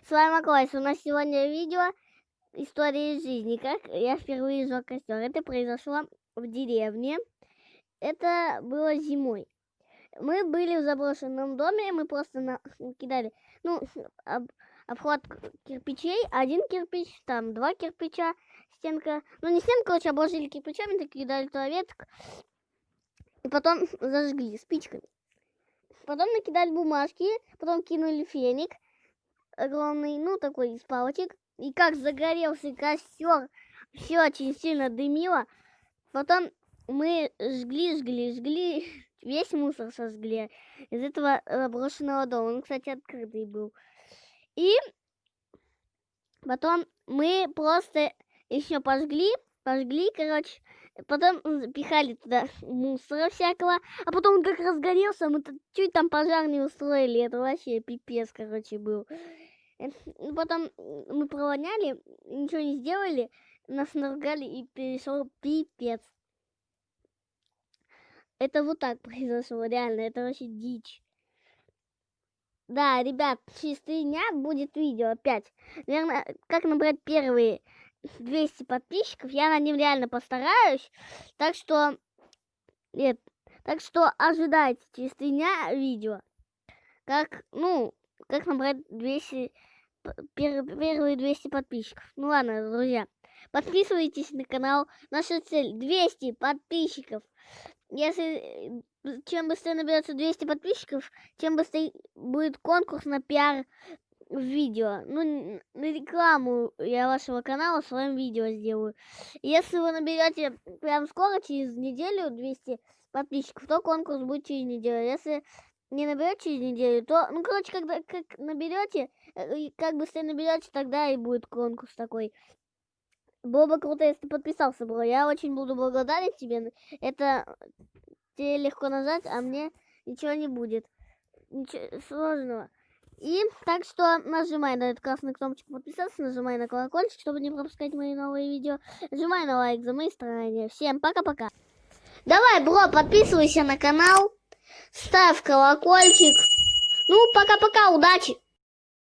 С вами Клайс. У нас сегодня видео истории из жизни. Как я впервые жёг костер. Это произошло в деревне. Это было зимой. Мы были в заброшенном доме. Мы просто накидали обхват кирпичей. Один кирпич, там 2 кирпича, стенка. Ну не стенка, короче, обложили кирпичами, так кидали туда веток. И потом зажгли спичками. Потом накидали бумажки, потом кинули феник огромный, ну такой из палочек. И как загорелся костер, все очень сильно дымило. Потом мы жгли, весь мусор сожгли из этого брошенного дома. Он, кстати, открытый был. И потом мы просто еще пожгли, короче. Потом пихали туда мусора всякого. А потом он как разгорелся, мы чуть там пожар не устроили. Это вообще пипец, короче, был. Потом мы провоняли, ничего не сделали. Нас наругали и перешел пипец. Это вот так произошло, реально. Это вообще дичь. Да, ребят, через 3 дня будет видео опять. Наверное, как набрать первые 200 подписчиков. Я над ним реально постараюсь. Так что ожидайте через 3 дня видео. Как набрать 200, первые 200 подписчиков. Ну ладно, друзья. Подписывайтесь на канал. Наша цель 200 подписчиков. Если чем быстрее наберется 200 подписчиков, тем быстрее будет конкурс на пиар в видео. Ну, на рекламу я вашего канала в своем видео сделаю. Если вы наберете прям скоро, через неделю 200 подписчиков, то конкурс будет через неделю. Если не наберете через неделю, то, как наберете, как быстрее наберете, тогда и будет конкурс такой. Было бы круто, если ты подписался, бро. Я очень буду благодарен тебе. Это тебе легко нажать, а мне ничего не будет. Ничего сложного. И так что нажимай на эту красную кнопочку подписаться, нажимай на колокольчик, чтобы не пропускать мои новые видео. Нажимай на лайк за мои старания. Всем пока-пока. Давай, бро, подписывайся на канал, ставь колокольчик. Ну, пока-пока, удачи!